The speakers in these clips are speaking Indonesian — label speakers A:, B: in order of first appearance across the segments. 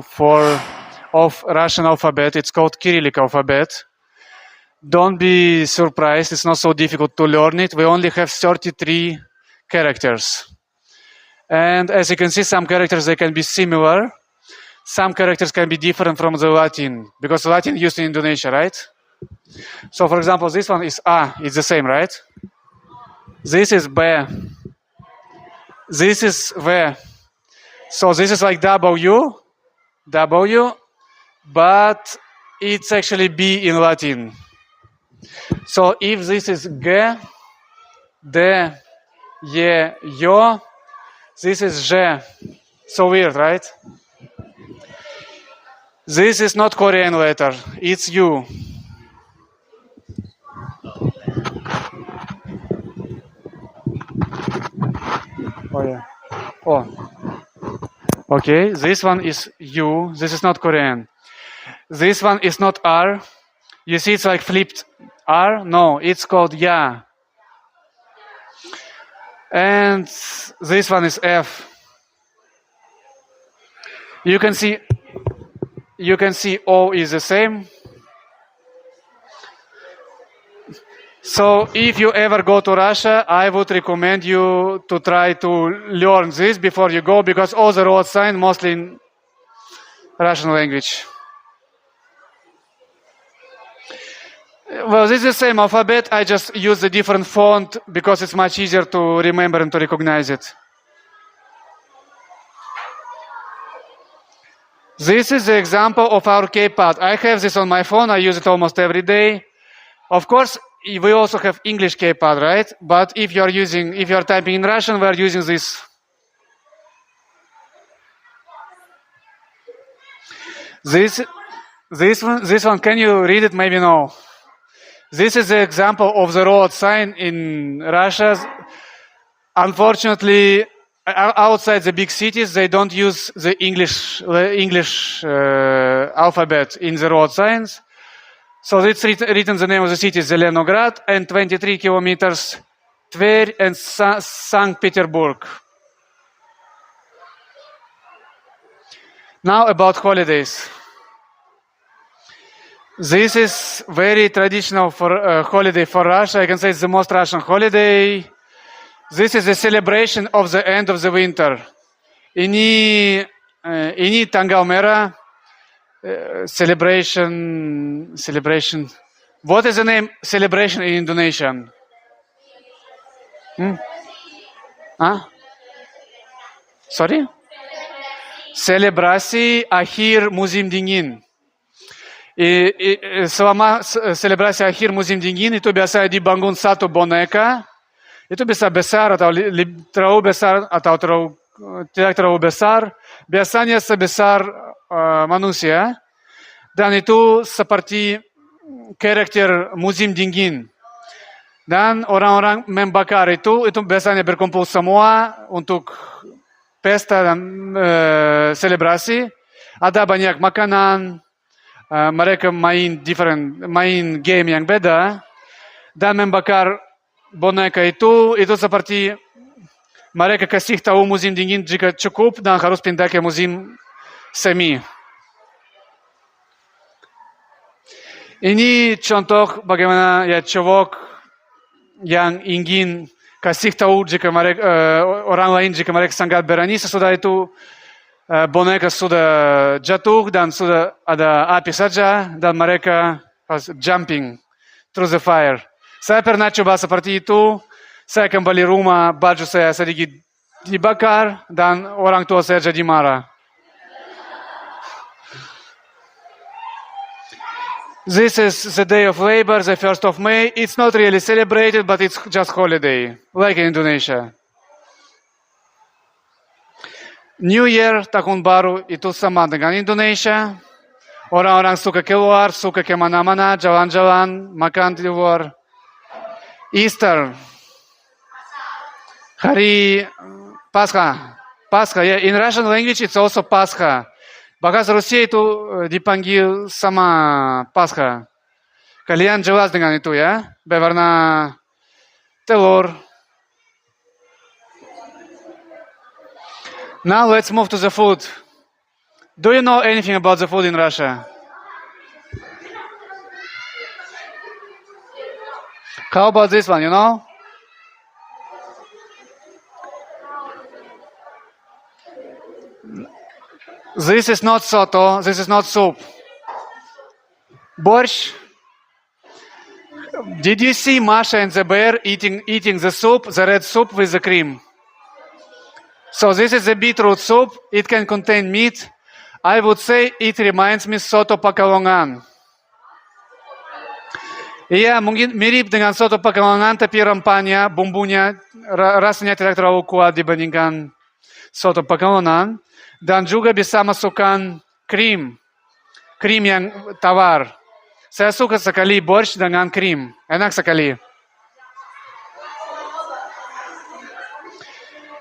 A: for of Russian alphabet. It's called Cyrillic alphabet. Don't be surprised. It's not so difficult to learn it. We only have 33 characters. And as you can see, some characters, they can be similar. Some characters can be different from the Latin, because Latin used in Indonesia, right? So, for example, this one is A. It's the same, right? This is B. This is V. So this is like W, but it's actually B in Latin. So if this is G, D, Y, Yo, this is J. So weird, right? This is not Korean letter, it's U. Oh yeah. Oh. Okay, this one is U. This is not Korean. This one is not R. You see it's like flipped R? No, it's called Ya. And this one is F. You can see O is the same. So if you ever go to Russia, I would recommend you to try to learn this before you go, because all the road signs mostly in Russian language. Well, this is the same alphabet. I just use a different font because it's much easier to remember and to recognize it. This is the example of our keypad. I have this on my phone. I use it almost every day. Of course, we also have English keypad, right? But if you are typing in Russian, we are using this. This one, can you read it? Maybe no. This is the example of the road sign in Russia. Unfortunately, outside the big cities, they don't use the English alphabet in the road signs. So it's written the name of the city, Zelenograd, and 23 kilometers, Tver and St. Petersburg. Now about holidays. This is very traditional for holiday for Russia. I can say it's the most Russian holiday. This is a celebration of the end of the winter. Ini tanggal merah celebration. What is the name celebration in Indonesian? Huh? Sorry? Selebrasi akhir musim dingin. Selama selebrasi akhir musim dingin itu biasa dibangun satu boneka. Itu bisa besar atau terlalu besar atau tidak terlalu besar. Biasanya sebesar manusia. Dan itu seperti karakter musim dingin. Dan orang-orang membakar itu biasanya berkumpul semua untuk pesta dan selebrasi. Ada banyak makanan. Mereka main game yang beda dan membakar boneka itu seperti mereka kasih tahu musim dingin jika cukup dan harus pindah ke musim semi. Ini contoh bagaimana ya cowok yang ingin kasih tahu jika mereka orang lain jika mereka sangat berani, sesudah itu boneka sudah jatuh dan sudah ada api saja dan mereka jumping through the fire. Saya pernah coba seperti itu. Saya kembali rumah, baju saya sedikit dibakar dan orang tua saya jadi marah. This is the day of labor, the 1st of May. It's not really celebrated, but it's just holiday, like in Indonesia. New Year, Tahun Baru, itu sama dengan Indonesia. Orang-orang suka keluar, suka kemana-mana, jalan-jalan, makan di luar. Easter, hari Pascha. Yeah, in Russian language it's also Pascha. Bahasa Rusia itu dipanggil sama Pascha. Kalian jelas dengan itu ya, berwarna telur. Now let's move to the food. Do you know anything about the food in Russia? How about this one, you know? This is not soto, this is not soup. Борщ. Did you see Masha and the bear eating the soup, the red soup with the cream? So this is the beetroot soup. It can contain meat. I would say it reminds me soto Pekalongan. Iya, mungkin mirip dengan soto Pekalongan, tapi rempahnya, bumbunya rasanya tidak terlalu kuat dibandingkan soto Pekalongan. Dan juga bisa masukkan krim yang tawar. Saya suka sekali borщ dengan krim, enak sekali.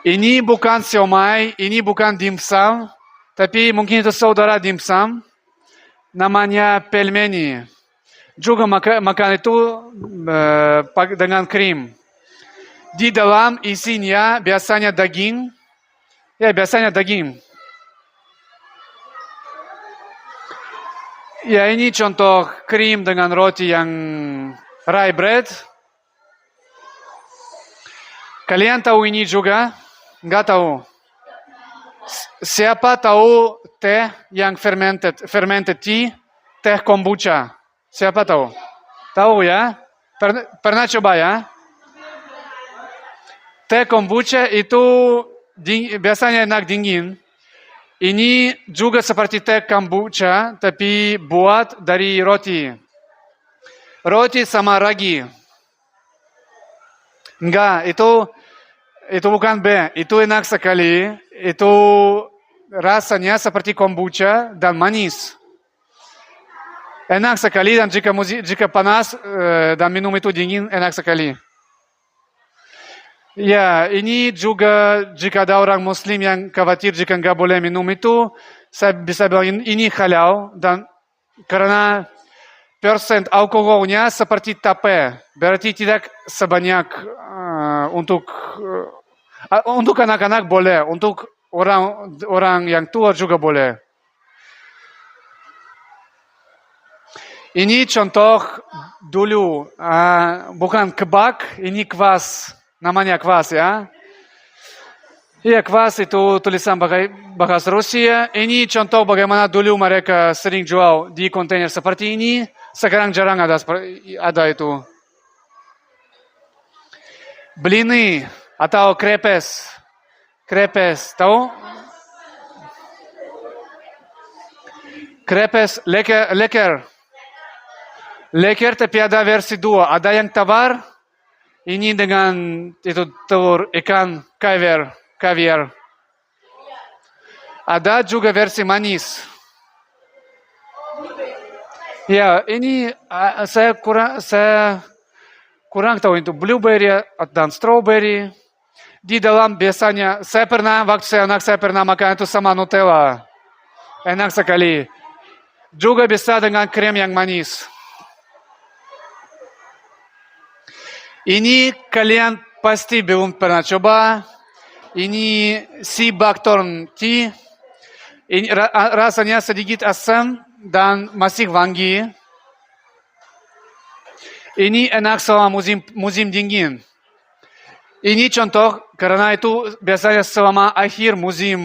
A: Ini bukan siomay, ini bukan dimsum, tapi mungkin itu saudara dimsum, namanya pelmeni. Juga makan itu dengan krim. Di dalam isinya biasanya daging, Ya, ini contoh krim dengan roti yang rye bread. Kalian tahu ini juga? Enggak tahu. Siapa tahu teh yang fermented tea, teh kombucha? Siapa tahu? Tahu ya? Pernah coba ya? Teh kombucha itu biasanya enak dingin. Ini juga seperti teh kombucha, tapi buat dari roti. Roti sama ragi. Enggak, itu bukan B. Itu enak sekali. Itu rasanya seperti kombucha dan manis. Enak sekali dan jika panas dan minum itu dingin, enak sekali. Ya, ini juga jika ada orang Muslim yang khawatir jika nggak boleh minum itu, saya bisa bilang ini halal dan karena persen alkoholnya seperti tape, berarti tidak sebanyak untuk anak-anak boleh, untuk orang yang tua juga boleh. Ini contoh dulu, bukan kebak, ini kwas. Namanya kwas ya. Iya, kwas itu tulisan bahasa Rusia. Ini contoh bagaimana dulu mereka sering jual di kontainer seperti ini. Sekarang jarang ada itu. Blini atau krepes. Krepes, tahu? Krepes, leker. Leker tapi ada versi dua. Ada yang tawar. Ini dengan itu telur ikan kaviar. Ada juga versi manis. Ya, ini saya kurang tahu itu blueberry dan strawberry. Di dalam biasanya waktu saya anak saya pernah makan itu sama Nutella. Enak sekali. Juga bisa dengan krem yang manis. Ini kalian pasti belum pernah coba. Ini sea buckthorn tea. Ini rasanya sedikit asam dan masih wangi. Ini enak selama musim dingin. Ini contoh karena itu biasanya selama akhir musim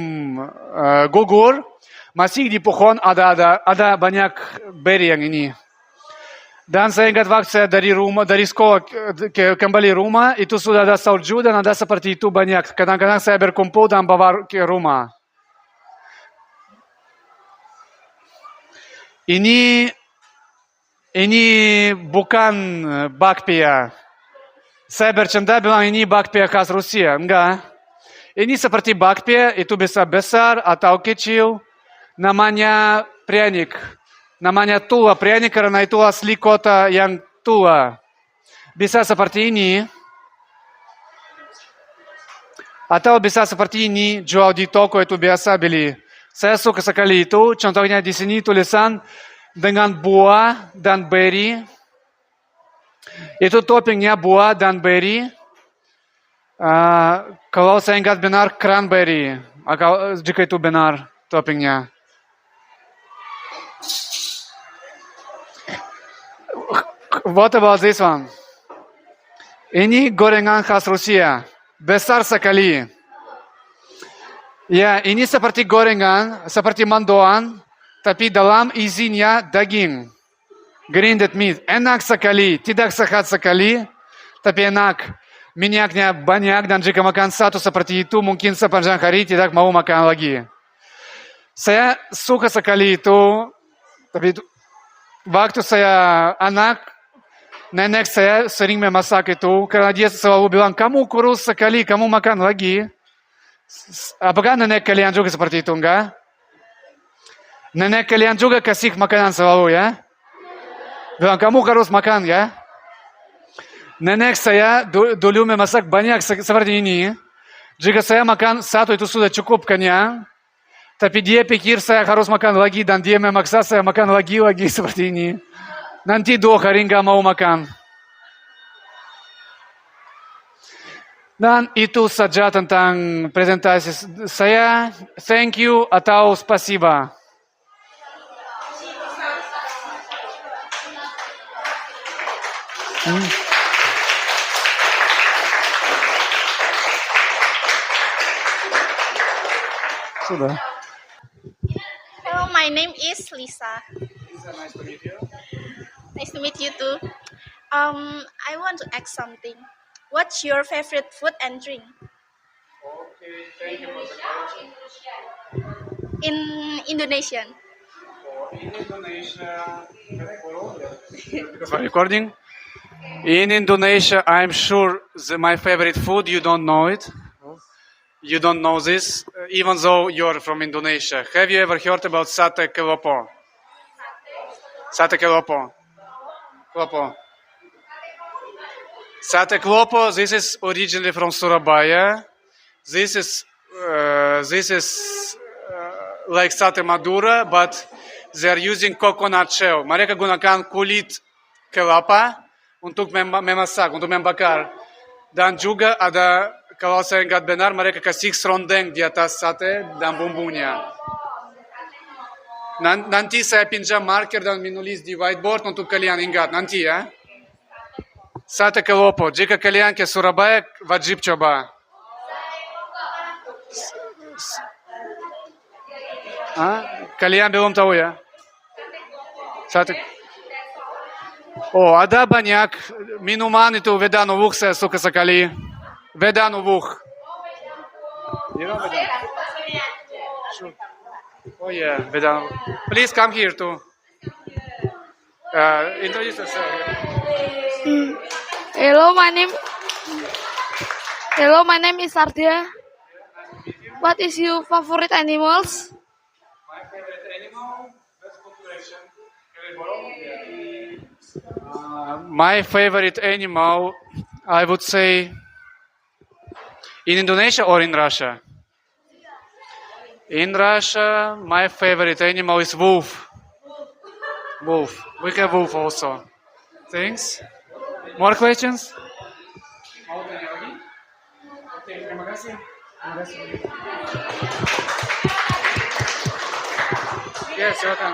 A: gugur masih di pohon ada banyak beri yang ini. Dan saya ingat waktu saya dari sekolah kembali rumah, itu sudah ada salju dan ada seperti itu banyak. Kadang-kadang saya berkumpul dan bawa ke rumah. Ini bukan bakpia. Saya bercanda bilang ini bakpia khas Rusia. Enggak. Ini seperti bakpia, itu bisa besar atau kecil. Namanya pryanik. Namanya tua pryanik karena itu asli kota yang tua. Bisa seperti ini. Atau bisa seperti ini, jual di toko itu biasa beli. Saya suka sekali itu. Contohnya di sini tulisan dengan buah dan beri. Itu toppingnya buah dan beri. Kalau saya ingat benar cranberry. Jika itu benar toppingnya. What about this one? Ini gorengan khas Rusia. Besar sekali. Ya, ini seperti gorengan, seperti mendoan, tapi dalam isinya daging. Grinded meat. Enak sekali, tidak sehat sekali, tapi enak. Minyaknya banyak dan jika makan satu seperti itu, mungkin sepanjang hari tidak mau makan lagi. Saya suka sekali itu, tapi waktu saya anak, nenek saya sering memasak itu, karena dia selalu bilang, kamu kurus sekali, kamu makan lagi. Apakah nenek kalian juga seperti itu, enggak? Nenek kalian juga kasih makanan selalu, ya? Bilang, kamu harus makan, ya? Nenek saya dulu memasak banyak seperti ini. Jika saya makan satu itu sudah cukup kenyang. Tapi dia pikir saya harus makan lagi dan dia memaksa saya makan lagi seperti ini. Nanti 2 hari nggak mau makan. Dan itu saja tentang presentasi saya. Thank you atau spasiba. Sudah.
B: Hello, my name is Lisa.
A: Lisa, nice to meet you.
B: Nice to meet you too. I want to ask something. What's your favorite food and drink?
A: Okay, thank you for the question.
B: In Indonesian.
A: In Indonesia, because we're recording. In Indonesia, I'm sure my favorite food, you don't know it. You don't know this, even though you're from Indonesia. Have you ever heard about sate kelopo? Sate kelopo. Kelopo. Sate kelopo, this is originally from Surabaya. This is like sate madura, but they're using coconut shell. Mereka gunakan kulit kelapa untuk memasak, untuk membakar. Dan juga ada, kalau saya ingat benar, mereka kasih serondeng di atas sate dan bumbunya. Nanti saya pinjam marker dan menulis di whiteboard untuk kalian ingat. Nanti ya. Sate kelopo. Jika kalian ke Surabaya, wajib coba. Kalian belum tahu ya? Sate. Oh, ada banyak minuman itu Vedanovuk saya suka sekali. Vedanovuk. You know Vedanovuk? Sure. Oh yeah, Vedanovuk. Please come here too. Introduce yourself.
C: Hello, my name is Ardia. What is your favorite animals?
A: My favorite animal, best population. My favorite animal, I would say, in Indonesia or in Russia? In Russia, my favorite animal is wolf. Wolf. We have wolf also. Thanks. More questions? Mau tanya lagi? Oke, terima kasih. Terima kasih. Ya, silakan.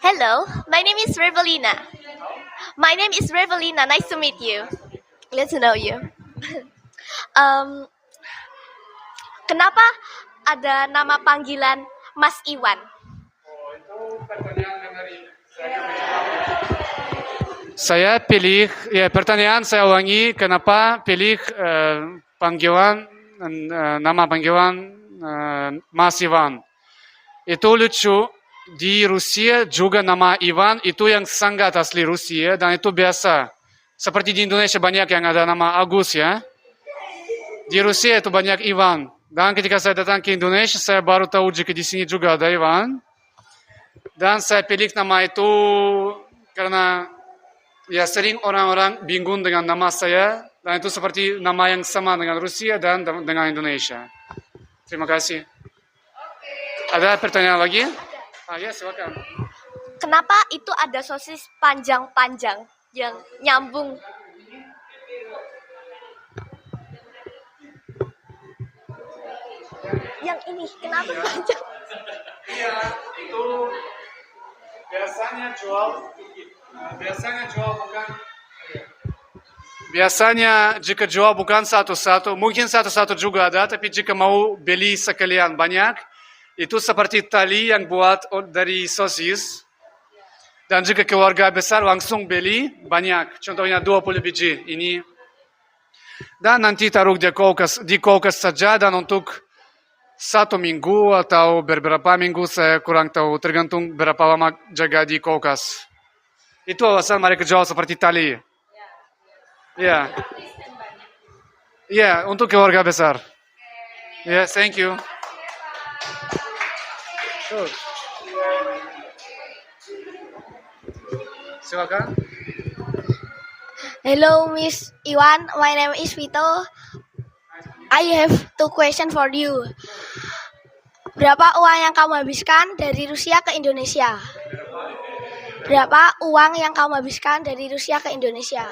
B: Hello, my name is Revelina. My name is Revelina. Nice to meet you. Glad to know you. Kenapa ada nama panggilan Mas Iwan?
A: Oh, itu pertanyaan dari saya pilih, ya pertanyaan saya ulangi, kenapa pilih panggilan, nama panggilan Mas Iwan. Itu lucu, di Rusia juga nama Ivan itu yang sangat asli Rusia dan itu biasa. Seperti di Indonesia banyak yang ada nama Agus ya. Di Rusia itu banyak Ivan. Dan ketika saya datang ke Indonesia, saya baru tahu jika di sini juga ada Ivan. Dan saya pilih nama itu karena ya sering orang-orang bingung dengan nama saya. Dan itu seperti nama yang sama dengan Rusia dan dengan Indonesia. Terima kasih. Ada pertanyaan lagi? Ya, silakan.
B: Kenapa itu ada sosis panjang-panjang yang nyambung? Yang ini, kenapa panjang?
A: Iya, itu biasanya jual bukan. Biasanya jika jual bukan satu-satu, mungkin satu-satu juga ada, tapi jika mau beli sekalian banyak, itu seperti tali yang buat dari sosis. Dan jika keluarga besar langsung beli banyak, contohnya 20 biji ini. Dan nanti taruh di kulkas saja, dan untuk 1 minggu atau beberapa minggu, saya kurang tahu, tergantung berapa lama jaga di kulkas. Itu alasan mereka jual seperti tali. Ya, ya, untuk keluarga besar. Ya, thank you. Silakan.
D: Hello, Miss Iwan. My name is Vito. I have 2 questions for you. Berapa uang yang kamu habiskan dari Rusia ke Indonesia? Berapa uang yang kamu habiskan dari Rusia ke Indonesia?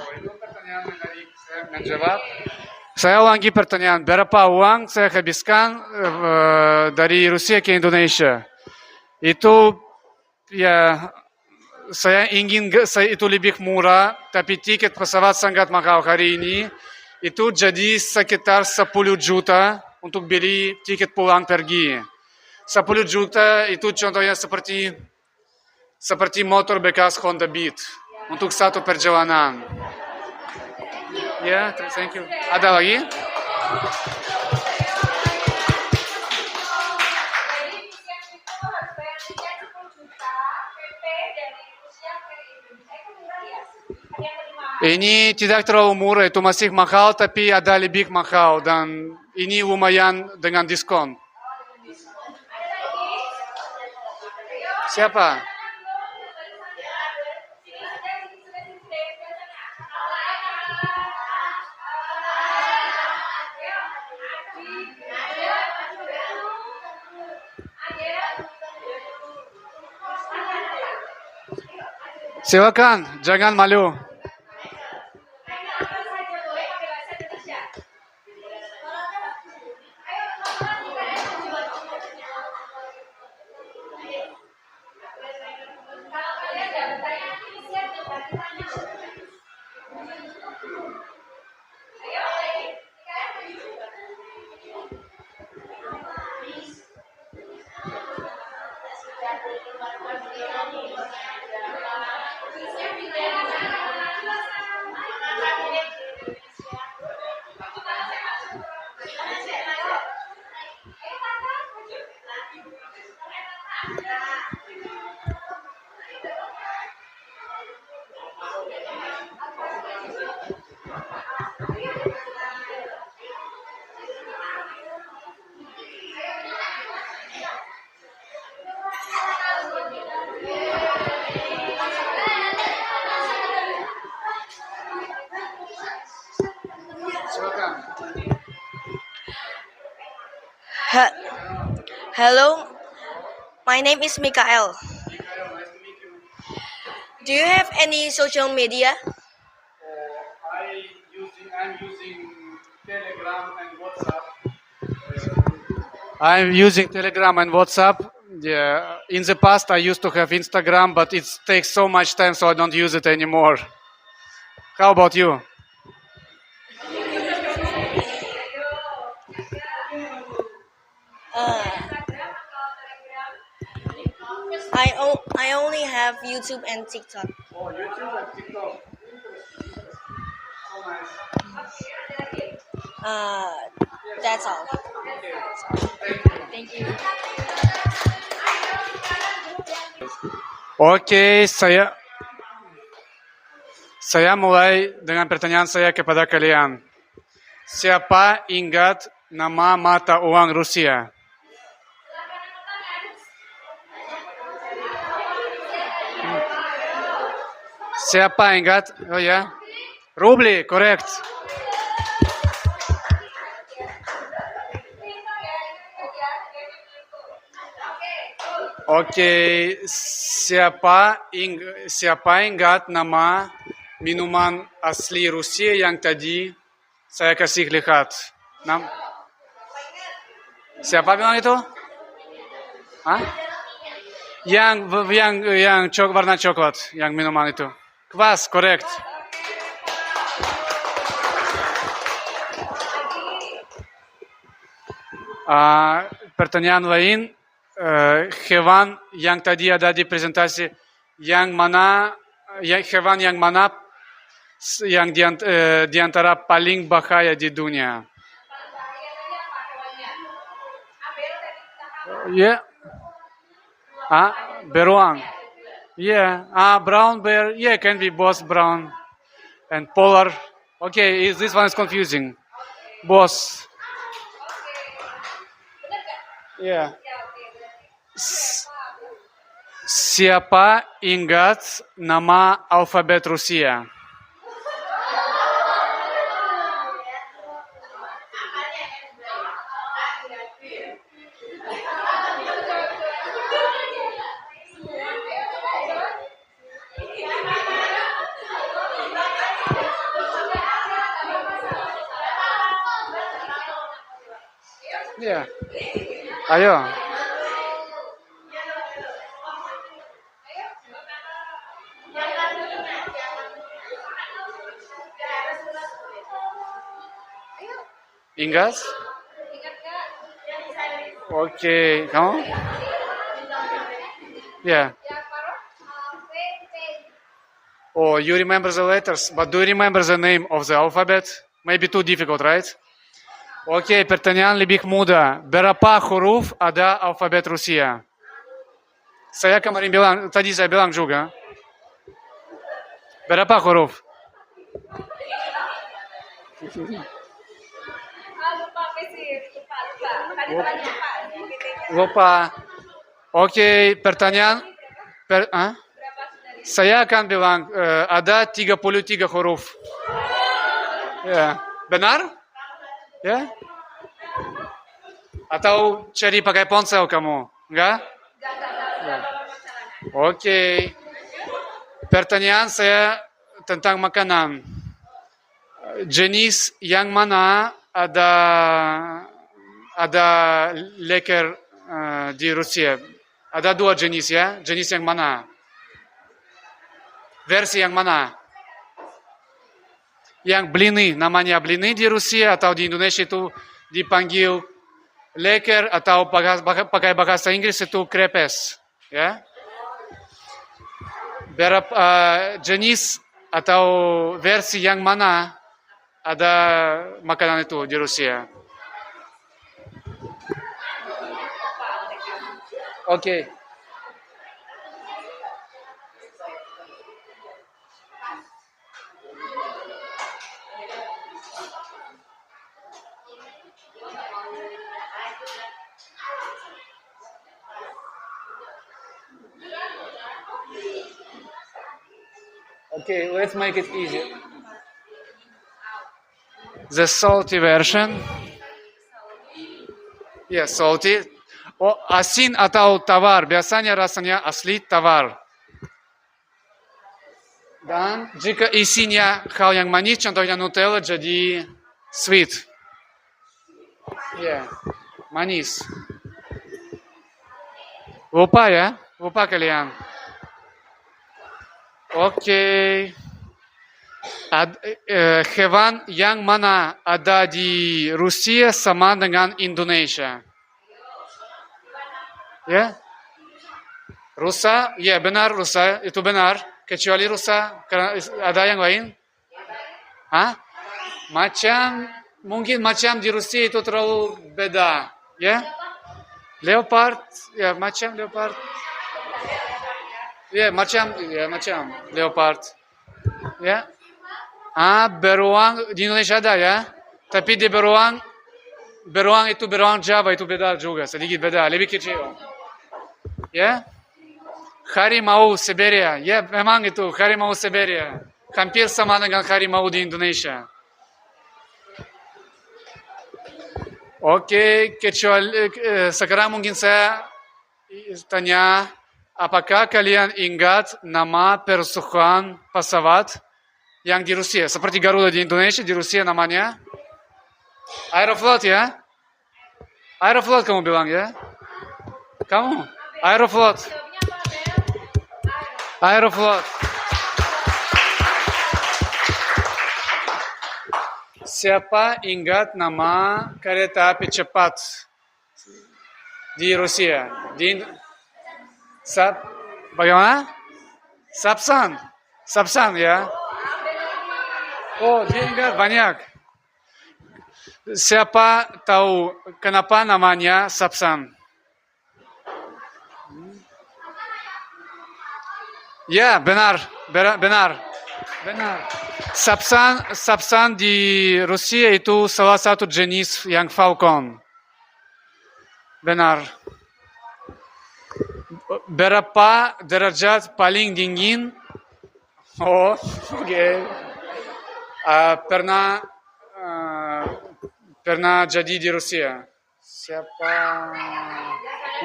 A: Menjawab. Saya ulangi pertanyaan. Berapa uang saya habiskan dari Rusia ke Indonesia? Itu ya, saya ingin itu lebih murah, tapi tiket pesawat sangat mahal hari ini. Itu jadi sekitar 10 juta untuk beli tiket pulang pergi. 10 juta itu contohnya seperti motor bekas Honda Beat untuk satu perjalanan. Ya, thank you. Ada lagi? Ini tidak terlalu murah, itu masih mahal, tapi ada lebih mahal, dan ini lumayan dengan diskon. Siapa? Silakan, jangan malu.
D: Hello, my name is Mikael. Do you have any social media?
A: I'm using Telegram and WhatsApp. Yeah. In the past, I used to have Instagram, but it takes so much time, so I don't use it anymore. How about you?
D: I only have YouTube and TikTok.
A: Oh, YouTube and TikTok.
D: That's all.
C: Thank you.
A: Oke, saya mulai dengan pertanyaan saya kepada kalian. Siapa ingat nama mata uang Rusia? Siapa ingat? Oh ya, rubli, correct. Oke, siapa ingat nama minuman asli Rusia yang tadi saya kasih lihat? Siapa bilang itu? Hah? Yang warna coklat, yang minuman itu. Kwas, correct. Pertanyaan lain, hewan yang tadi ada di presentasi, hewan yang mana yang di antara paling bahaya di dunia? Yeah. Beruang. Yeah. Brown bear. Yeah, can be both brown and polar. Okay, this one is confusing. Both. Yeah. Siapa ingat nama alfabet Rusia? Ya. Ayo. Ingat? Oke, kamu? Yeah. Oh, you remember the letters, but do you remember the name of the alphabet? Maybe too difficult, right? Oke, pertanyaan lebih mudah. Berapa huruf ada alfabet Rusia? Saya kemarin bilang, tadi saya bilang juga. Berapa huruf? Lupa. Oke, pertanyaan. Saya akan bilang ada 33 huruf. Ya, benar? Ya? Atau cari pakai ponsel kamu? Enggak? Ya. Oke. Pertanyaan saya tentang makanan. Jenis yang mana ada leker di Rusia? Ada dua jenis ya? Jenis yang mana? Versi yang mana? Yang blini, namanya blini di Rusia atau di Indonesia itu dipanggil leker atau pakai bahasa Inggris itu krepes, ya. Jenis atau versi yang mana ada makanan itu di Rusia? Oke. Okay, let's make it easy. The salty version. Yeah, salty. Asin atau tawar, biasanya rasanya asli tawar. Dan jika isinya hal yang manis, contohnya Nutella, jadi sweet. Yeah, manis. Lupa ya, lupa kalian. Oke. Hewan yang mana ada di Rusia sama dengan Indonesia? Ya? Rusa? Ya, benar Rusa, itu benar. Kecuali Rusa, ada yang lain? Hah? Mungkin macam di Rusia itu terlalu beda, ya? Leopard, ya macam leopard. Ya, macam leopard. Ya. Beruang di Indonesia ada ya. Tapi di beruang itu beruang Java itu beda juga, sedikit beda, lebih kecil. Ya. Harimau Siberia. Ya, memang itu harimau Siberia. Hampir sama dengan harimau di Indonesia. Oke, kecuali sekarang mungkin saya tanya, apakah kalian ingat nama perusahaan pesawat yang di Rusia? Seperti Garuda di Indonesia, di Rusia namanya Aeroflot ya? Aeroflot kamu bilang ya? Kamu? Aeroflot. Aeroflot. Siapa ingat nama kereta api cepat di Rusia? Bagaimana? Sapsan. Sapsan ya. Oh, dia ingat banyak. Siapa tahu kenapa namanya Sapsan? Ya, benar. Benar. Sapsan di Rusia itu salah satu jenis yang Falcon. Benar. Berapa derajat paling dingin? Oh, oke. Pernah jadi di Rusia. Siapa?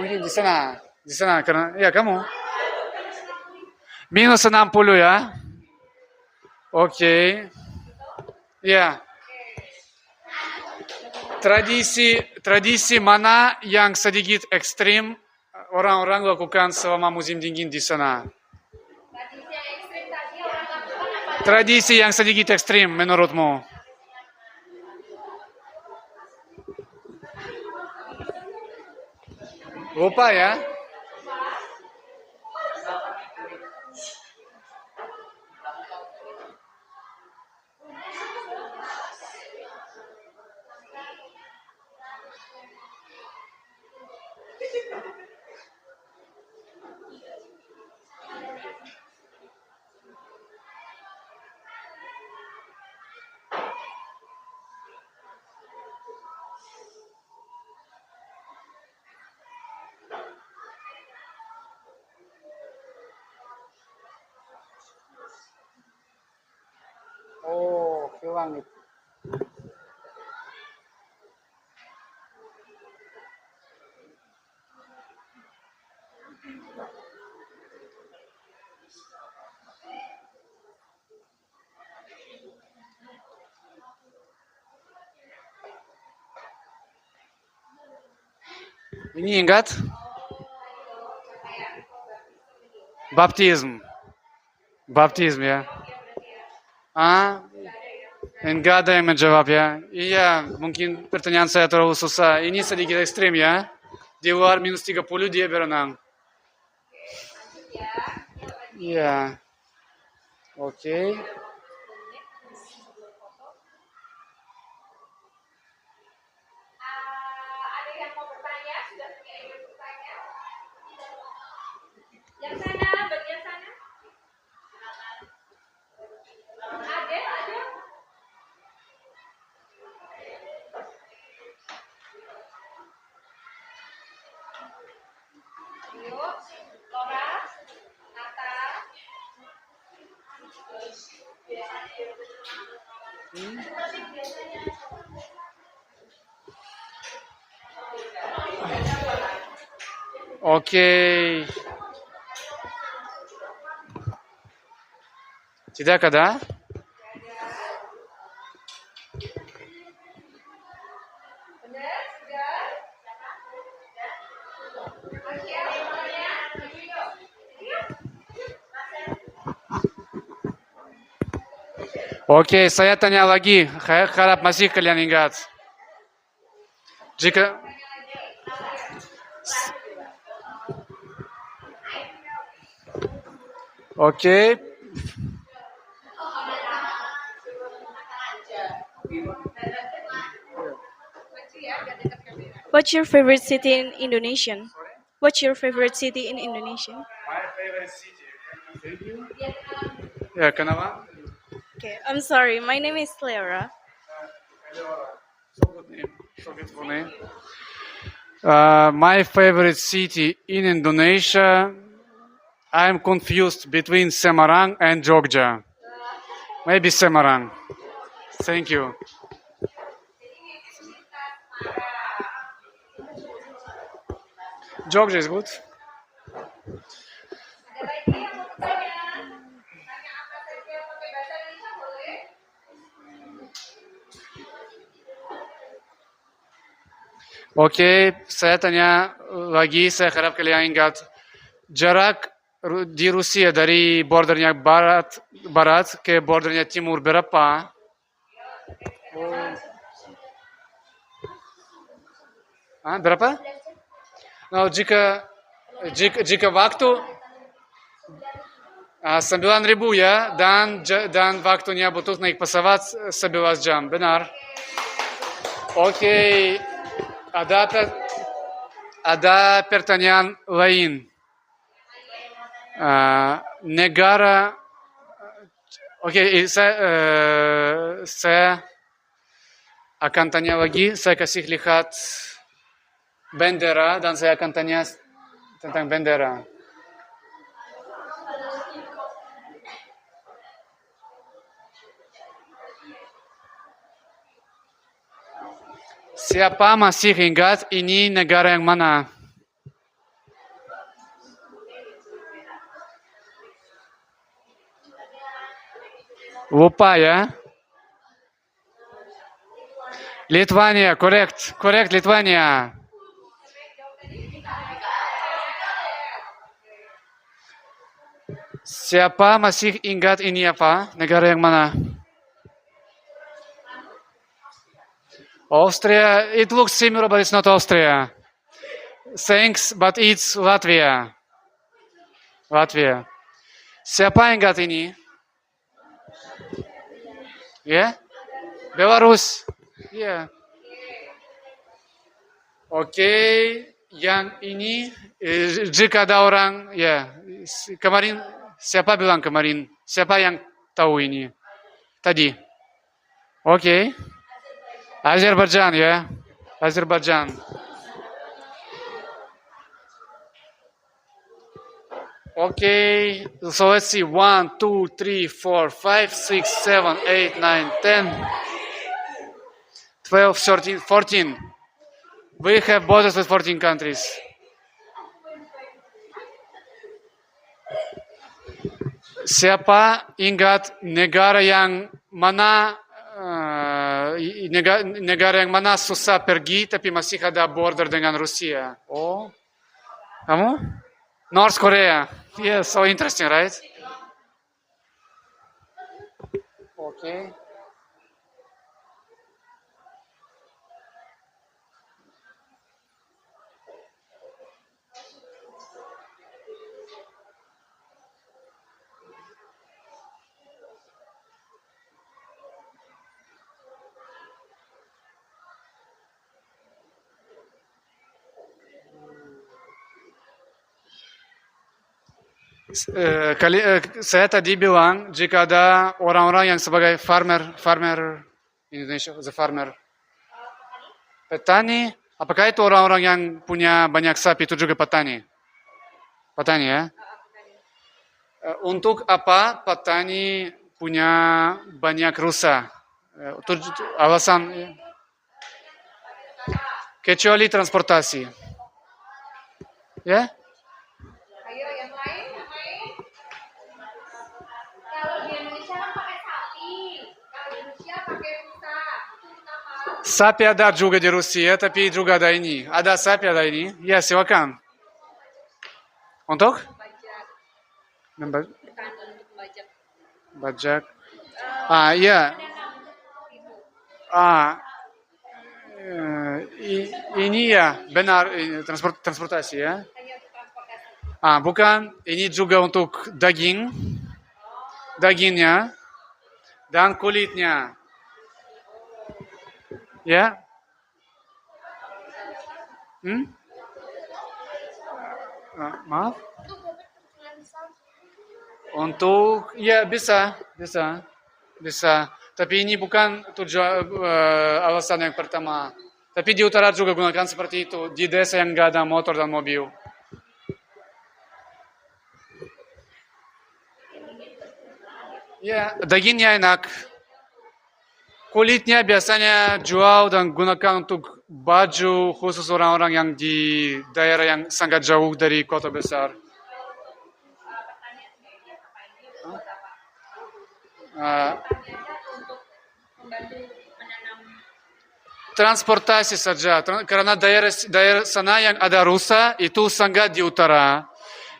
A: Mungkin di sana. Di sana karena ya kamu. Minus 60 ya. Oke. Ya. Tradisi mana yang sedikit ekstrim orang-orang lakukan selama musim dingin di sana? Tradisi yang sedikit ekstrim menurutmu? Lupa ya? Oh, hilang itu. Ini ingat? Baptism ya. Enggak ada yang menjawab ya. Iya, mungkin pertanyaan saya terlalu susah. Ini sedikit ekstrim ya. Di luar minus 30 dia berenang. Iya. Oke.
E: Ada yang mau bertanya? Sudah punya yang bertanya? Yang sana, bagian sana. Ada. Yuk, Laura, Nata.
A: Oke. Tidak ada?
E: Benar, sudah. Masih ada yang mau tanya? Yuk.
A: Oke, saya tanya lagi. Harap masih kalian ingat. Jika Oke,
F: What's your favorite city in Indonesia? What's your favorite city in Indonesia?
A: ya kenapa?
F: Okay, I'm sorry. My name is Leora.
A: So beautiful name. My favorite city in Indonesia, I'm confused between Semarang and Jogja. Maybe Semarang. Thank you. Jogja is good.
E: Ada lagi yang mau bertanya? Tanya apa saja pakai bahasa Indonesia boleh?
A: Oke, saya tanya lagi, saya harap kalian ingat jarak di Rusia dari bordernya barat ke bordernya timur berapa? Berapa? Nah, jika waktu 9.000 ya, dan waktunya butuh naik pesawat 11 jam, benar? Oke, ada pertanyaan lain. Negara, oke, saya akan tanya lagi. Saya kasih lihat bendera dan saya akan tanya tentang bendera. Siapa masih ingat ini negara yang mana? Lupa ya? Lithuania, correct, Lithuania. Siapa masih ingat ini apa? Negara yang mana? Austria. It looks similar, but it's not Austria. Thanks, but it's Latvia. Siapa ingat ini? Ya? Belarus. Ya. Oke, yang ini jika ada orang, ya, kemarin siapa bilang kemarin? Siapa yang tahu ini? Tadi. Oke. Azerbaijan ya. Azerbaijan. Okay, so let's see. 1, 2, 3, 4, 5, 6, 7, 8, 9, 10, 12, 13, 14. We have borders with 14 countries. Siapa ingat negara yang mana susah pergi tapi masih ada border dengan Rusia? Oh, kamu? North Korea. Yeah, so interesting, right? Okay. Saya tadi bilang jika ada orang-orang yang sebagai farmer Indonesia, the farmer, petani, apakah itu orang-orang yang punya banyak sapi itu juga petani? Petani ya. Untuk apa petani punya banyak rusa? Alasan kecuali transportasi. Ya?
E: Ayo yang lain. Kalau di Indonesia kan pakai sapi, kalau di Rusia pakai rusa. Itu kenapa?
A: Sapi ada juga di Rusia, tapi juga ada ini. Ada sapi, ada ini. Ya, silakan. Untuk?
E: Petani untuk membajak.
A: Bajak. Iya. Ini ya, benar, transportasi ya.
E: Hanya untuk transportasi.
A: Bukan, ini juga untuk dagingnya, dan kulitnya. Ya? Maaf? Untuk, ya bisa. Tapi ini bukan tujuan alasan yang pertama. Tapi di utara juga gunakan seperti itu. Di desa yang nggak ada motor dan mobil. Ya, dagingnya enak. Kulitnya biasanya jual dan gunakan untuk baju khusus orang-orang yang di daerah yang sangat jauh dari kota besar. transportasi saja. Karena daerah sana yang ada rusa itu sangat di utara.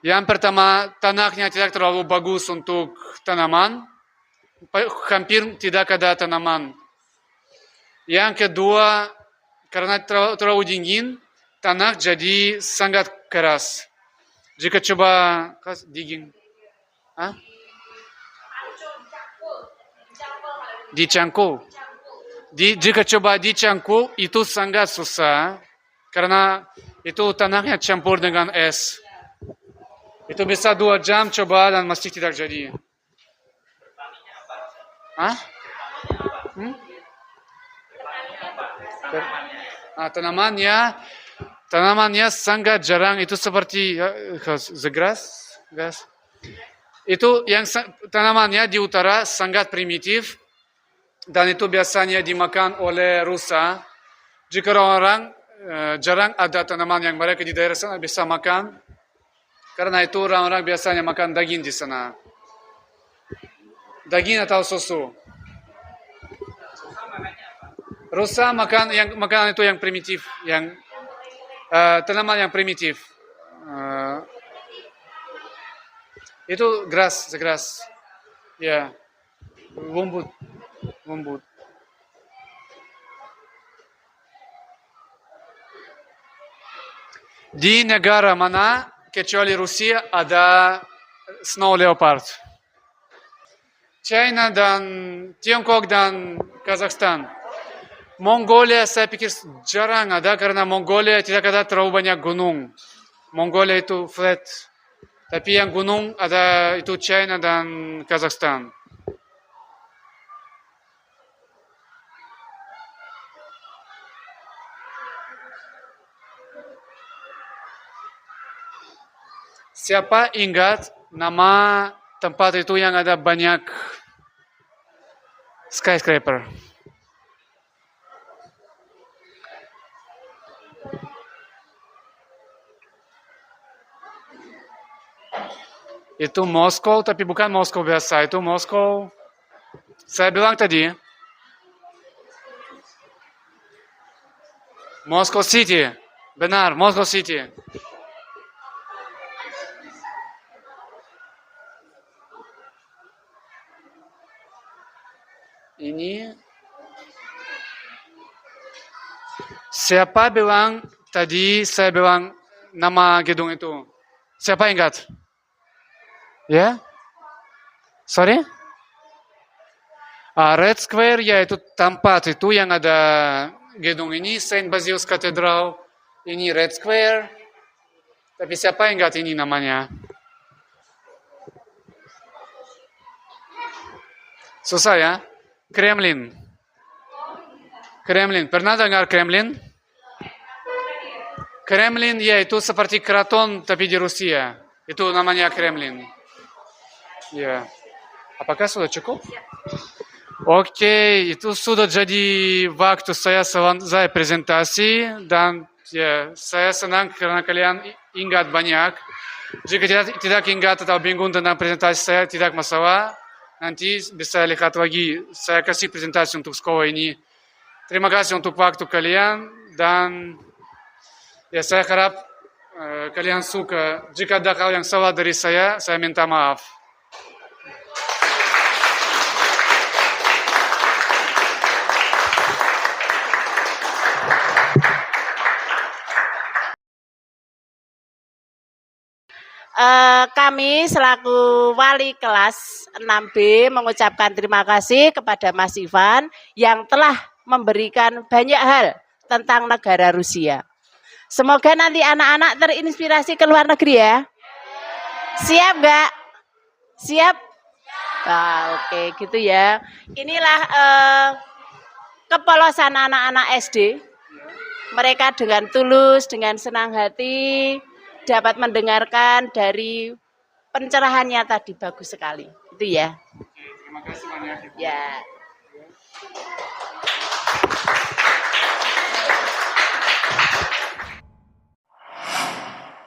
A: Yang pertama, tanahnya tidak terlalu bagus untuk tanaman. Hampir tidak ada tanaman. Yang kedua, karena terlalu dingin, tanah jadi sangat keras. Jika coba digging, dicangkul. Jika coba dicangkul itu sangat susah karena itu tanahnya campur dengan es. Itu bisa 2 jam coba dan masih tidak jadi. Tanamannya sangat jarang. Itu seperti grass. Itu yang tanamannya di utara sangat primitif. Dan itu biasanya dimakan oleh rusa. Jika orang jarang ada tanaman yang mereka di daerah sana bisa makan. Karena itu orang-orang biasanya makan daging di sana. Daging atau susu. Rusa makan itu yang primitif, yang tanaman yang primitif. Itu grass. Ya, rumput. Di negara mana kecuali Rusia ada snow leopard? China dan Tiongkok dan Kazakhstan. Mongolia saya pikir jarang ada karena Mongolia tidak ada terlalu banyak gunung. Mongolia itu flat. Tapi yang gunung ada itu China dan Kazakhstan. Siapa ingat nama tempat itu yang ada banyak skyscraper? Itu Moskow, tapi bukan Moskow biasa. Itu Moskow. Saya bilang tadi. Moscow City. Benar, Moscow City. Ini siapa bilang tadi saya bilang nama gedung itu? Siapa ingat? Ya? Sorry? Red Square yaitu tempat itu yang ada gedung ini Saint Basil's Cathedral. Ini Red Square. Tapi siapa ingat ini namanya? Susah ya? Kremlin. Pernah dengar Kremlin? Kremlin yaitu seperti keraton tapi di Rusia. Itu namanya Kremlin. Ya. Apakah sudah cukup? Oke, itu sudah jadi waktu saya selesai presentasi dan ya, saya senang karena kalian ingat banyak. Jika tidak ingat atau bingung tentang presentasi saya, tidak masalah. Nanti bisa lihat lagi, saya kasih presentasi untuk sekolah ini. Terima kasih untuk waktu kalian dan ya saya harap kalian suka. Jika ada hal yang salah dari saya minta maaf.
G: Kami selaku wali kelas 6B mengucapkan terima kasih kepada Mas Ivan yang telah memberikan banyak hal tentang negara Rusia. Semoga nanti anak-anak terinspirasi ke luar negeri ya. Siap nggak? Siap? Oke, gitu ya. Inilah kepolosan anak-anak SD. Mereka dengan tulus, dengan senang hati dapat mendengarkan dari pencerahannya tadi, bagus sekali. Itu ya.
A: Terima kasih banyak.
G: Ya.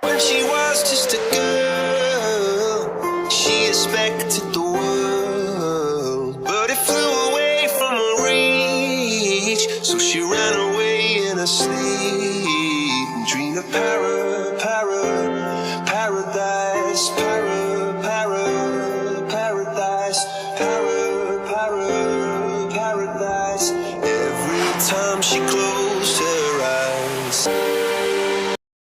H: When she was just a girl, she expected the world, but it flew away from her reach, so she ran away. her sleep and dream of paradise, paradise. Every time she closes